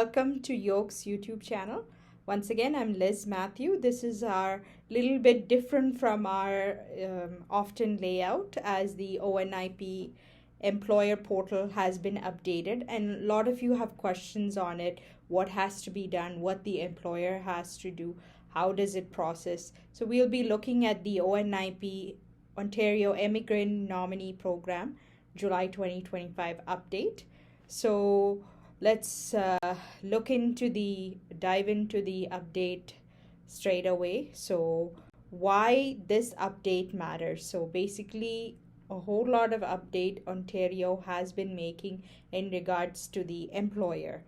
welcome to Yoke's YouTube channel. Once again, I'm Liz Matthew. This is our little bit different from our often layout, as the ONIP employer portal has been updated, and a lot of you have questions on it. What has to be done, what the employer has to do, how does it process. So we'll be looking at the ONIP Ontario Immigrant Nominee Program July 2025 update. So let's dive into the update straight away. So why this update matters. So basically, a whole lot of update Ontario has been making in regards to the employer.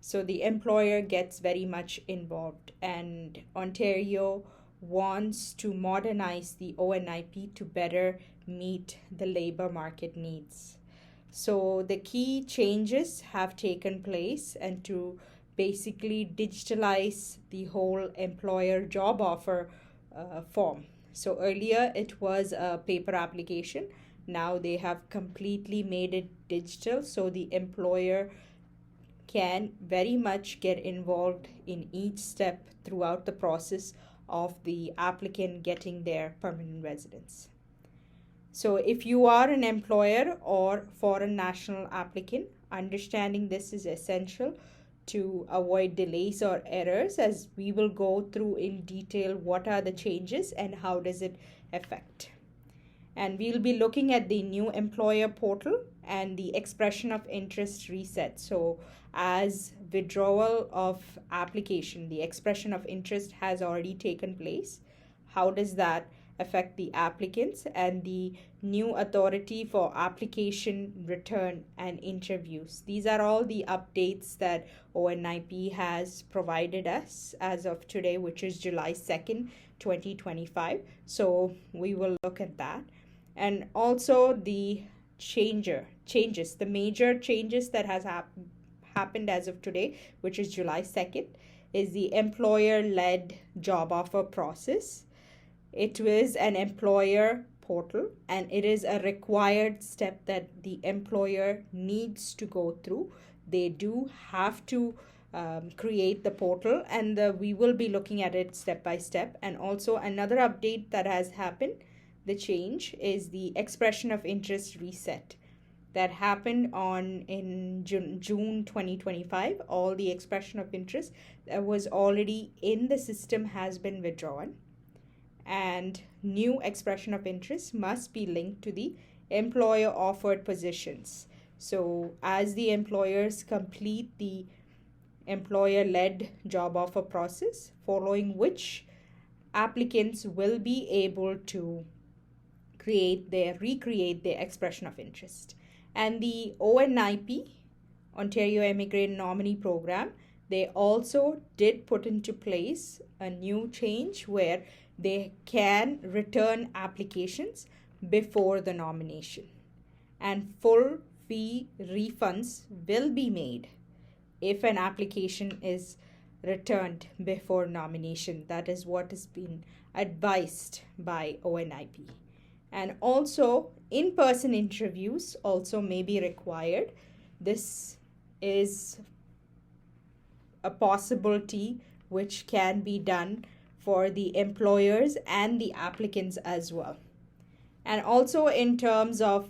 So the employer gets very much involved, and Ontario wants to modernize the ONIP to better meet the labor market needs. So the key changes have taken place, and to basically digitalize the whole employer job offer form. So earlier it was a paper application. Now they have completely made it digital, so the employer can very much get involved in each step throughout the process of the applicant getting their permanent residence. So if you are an employer or foreign national applicant, understanding this is essential to avoid delays or errors, as we will go through in detail what are the changes and how does it affect. And we'll be looking at the new employer portal and the expression of interest reset. So as withdrawal of application, the expression of interest has already taken place. How does that affect the applicants, and the new authority for application return and interviews? These are all the updates that ONIP has provided us as of today, which is July 2nd, 2025. So we will look at that. And also the the major changes that has happened as of today, which is July 2nd, is the employer-led job offer process. It was an employer portal, and it is a required step that the employer needs to go through. They do have to create the portal, and we will be looking at it step by step. And also another update that has happened, the change, is the expression of interest reset that happened in June 2025. All the expression of interest that was already in the system has been withdrawn, and new expression of interest must be linked to the employer offered positions. So as the employers complete the employer-led job offer process, following which applicants will be able to recreate their expression of interest. And the ONIP, Ontario Immigrant Nominee Program, they also did put into place a new change where they can return applications before the nomination, and full fee refunds will be made if an application is returned before nomination. That is what has been advised by ONIP. And also in-person interviews also may be required. This is a possibility which can be done for the employers and the applicants as well. And also in terms of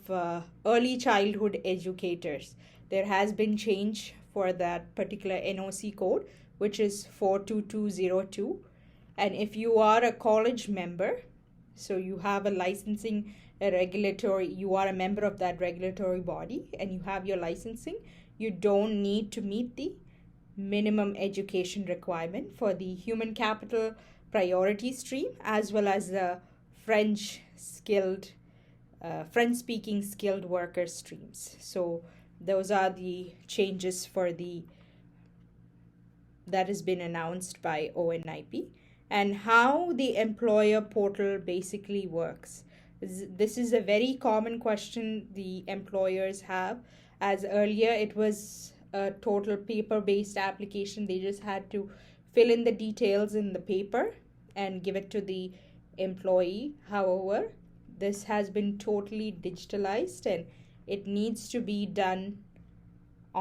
early childhood educators, there has been change for that particular NOC code, which is 42202. And if you are a college member, so you have a licensing, you are a member of that regulatory body and you have your licensing, you don't need to meet the minimum education requirement for the human capital priority stream, as well as the French speaking skilled worker streams. So those are the changes that has been announced by ONIP. And how the employer portal basically works. This is a very common question the employers have, as earlier it was a total paper-based application. They just had to fill in the details in the paper and give it to the employee. However, this has been totally digitalized, and it needs to be done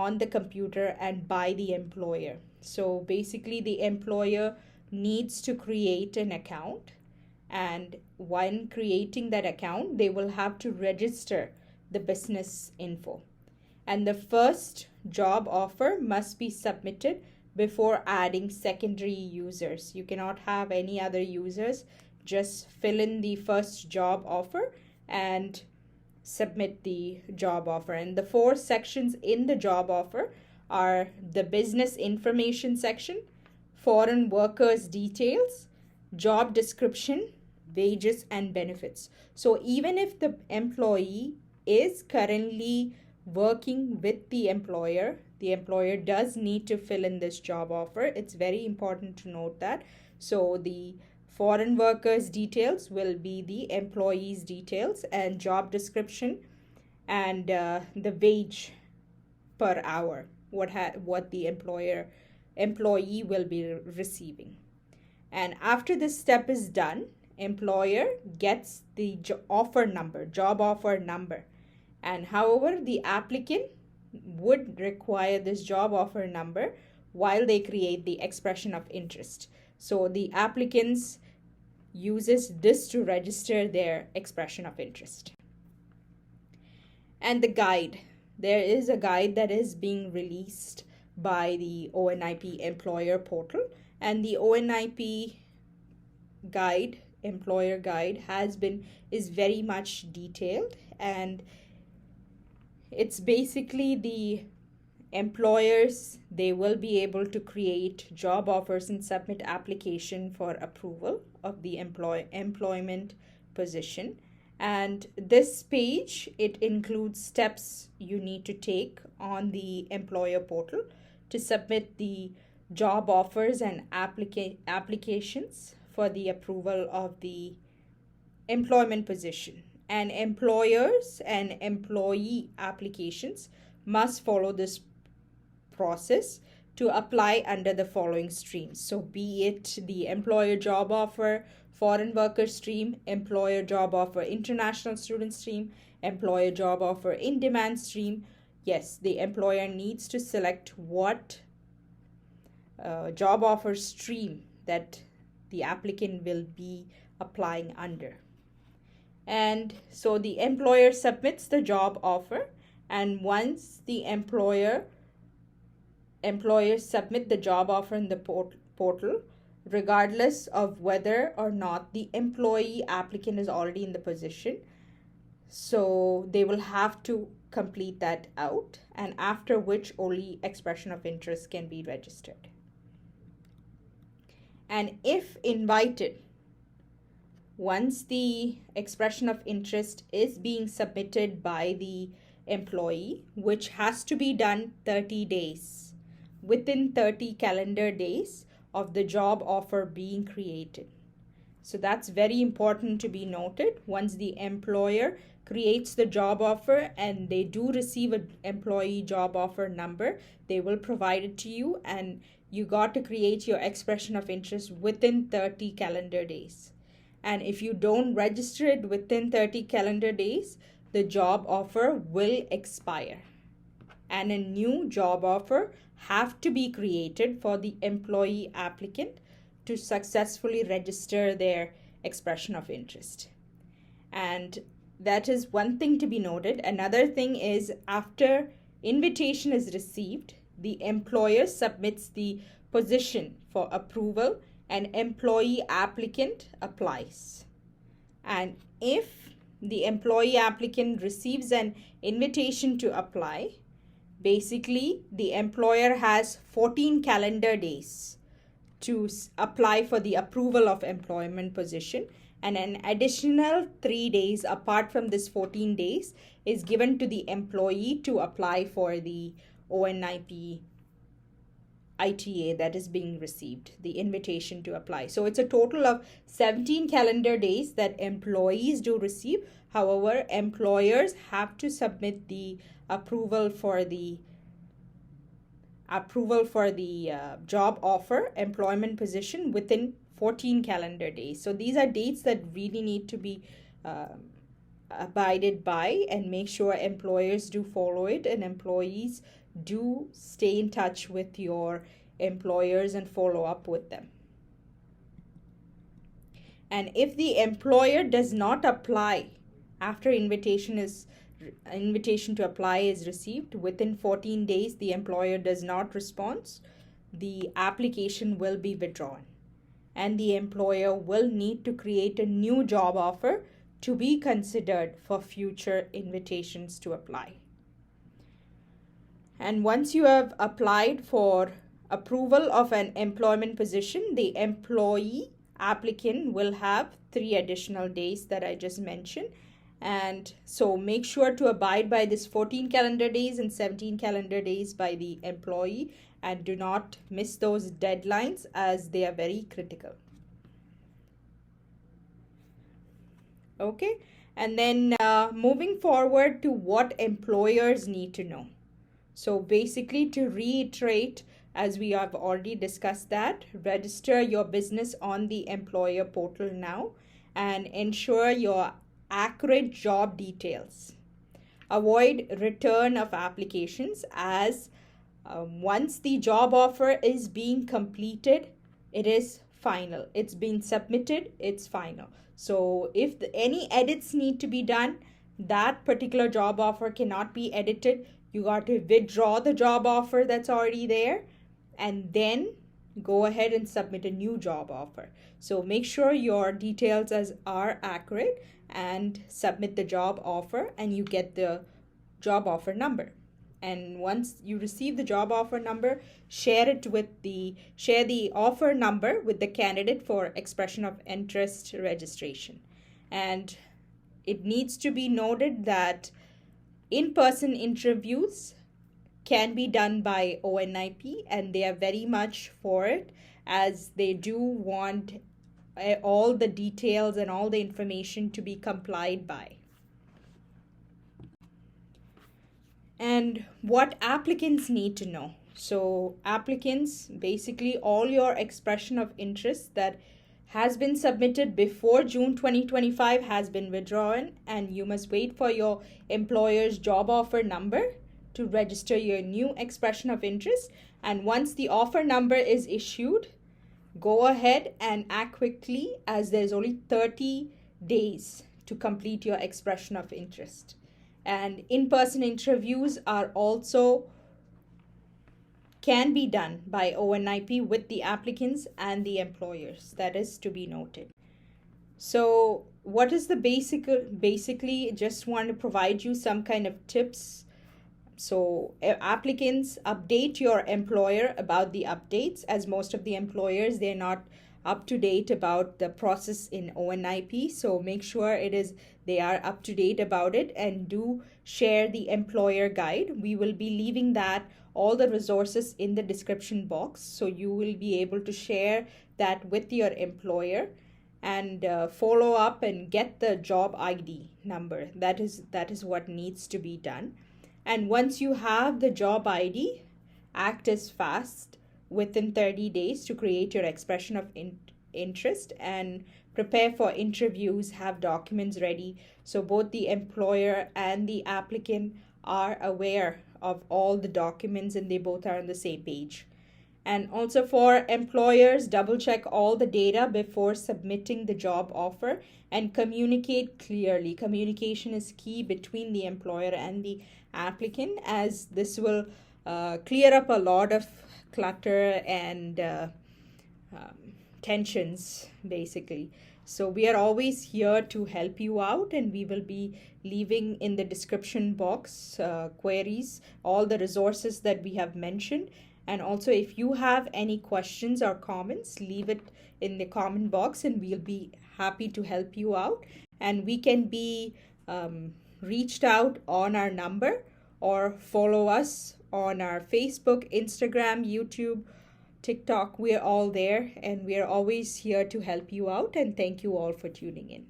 on the computer and by the employer. So basically, the employer needs to create an account, and when creating that account, they will have to register the business info. And the first job offer must be submitted before adding secondary users. You cannot have any other users. Just fill in the first job offer and submit the job offer. And the 4 sections in the job offer are the business information section, foreign workers details, job description, wages and benefits. So even if the employee is currently working with the employer does need to fill in this job offer. It's very important to note that. So the foreign workers details will be the employee's details, and job description and the wage per hour, what the employee will be receiving. And after this step is done, employer gets the job offer number. And however, the applicant would require this job offer number while they create the expression of interest. So the applicants uses this to register their expression of interest. And the guide. There is a guide that is being released by the OINP employer portal, and the OINP guide, employer guide, is very much detailed, and it's basically the employers, they will be able to create job offers and submit application for approval of the employment position. And this page, it includes steps you need to take on the employer portal to submit the job offers and applications for the approval of the employment position. And employers and employee applications must follow this process to apply under the following streams. So be it the employer job offer, foreign worker stream, employer job offer, international student stream, employer job offer, in-demand stream. Yes, the employer needs to select what job offer stream that the applicant will be applying under. And so the employer submits the job offer, and once the employers submit the job offer in the portal, regardless of whether or not the employee applicant is already in the position, so they will have to complete that out, and after which only expression of interest can be registered. And if invited, once the expression of interest is being submitted by the employee, which has to be done 30 days, within 30 calendar days of the job offer being created. So that's very important to be noted. Once the employer creates the job offer and they do receive an employee job offer number, they will provide it to you, and you got to create your expression of interest within 30 calendar days. And if you don't register it within 30 calendar days, the job offer will expire, and a new job offer have to be created for the employee applicant to successfully register their expression of interest. And that is one thing to be noted. Another thing is, after invitation is received, the employer submits the position for approval and employee applicant applies. And if the employee applicant receives an invitation to apply, basically the employer has 14 calendar days to apply for the approval of employment position, and an additional 3 days apart from this 14 days is given to the employee to apply for the OINP ITA that is being received, the invitation to apply. So it's a total of 17 calendar days that employees do receive. However, employers have to submit the approval for the job offer, employment position, within 14 calendar days. So these are dates that really need to be abided by, and make sure employers do follow it and employees do stay in touch with your employers and follow up with them. And if the employer does not apply after invitation to apply is received, within 14 days the employer does not respond, the application will be withdrawn and the employer will need to create a new job offer to be considered for future invitations to apply. And once you have applied for approval of an employment position, the employee applicant will have 3 additional days that I just mentioned. And so make sure to abide by this 14 calendar days and 17 calendar days by the employee, and do not miss those deadlines as they are very critical. Okay, and then moving forward to what employers need to know. So basically, to reiterate, as we have already discussed that, register your business on the employer portal now and ensure your accurate job details. Avoid return of applications, as once the job offer is being completed, it is final. It's been submitted, it's final. So if any edits need to be done, that particular job offer cannot be edited. You got to withdraw the job offer that's already there and then go ahead and submit a new job offer. So make sure your details are accurate and submit the job offer, and you get the job offer number. And once you receive the job offer number, share the offer number with the candidate for expression of interest registration. And it needs to be noted that in-person interviews can be done by OINP, and they are very much for it, as they do want all the details and all the information to be complied by. And what applicants need to know. So applicants, basically all your expression of interest that has been submitted before June 2025 has been withdrawn, and you must wait for your employer's job offer number to register your new expression of interest. And once the offer number is issued, go ahead and act quickly, as there's only 30 days to complete your expression of interest. And in-person interviews are also can be done by OINP with the applicants and the employers. That is to be noted. So what is the basically just want to provide you some kind of tips. So applicants, update your employer about the updates, as most of the employers, they're not up to date about the process in OINP. So make sure they are up to date about it, and do share the employer guide. We will be leaving all the resources in the description box, so you will be able to share that with your employer and follow up and get the job ID number. That is what needs to be done. And once you have the job ID, act as fast within 30 days to create your expression of interest and prepare for interviews, have documents ready so both the employer and the applicant are aware of all the documents and they both are on the same page. And also for employers, double check all the data before submitting the job offer and communicate clearly. Communication is key between the employer and the applicant, as this will clear up a lot of clutter and tensions basically. So we are always here to help you out, and we will be leaving in the description box queries, all the resources that we have mentioned. And also, if you have any questions or comments, leave it in the comment box and we'll be happy to help you out. And we can be reached out on our number, or follow us on our Facebook, Instagram, YouTube, TikTok. We're all there, and we're always here to help you out. And thank you all for tuning in.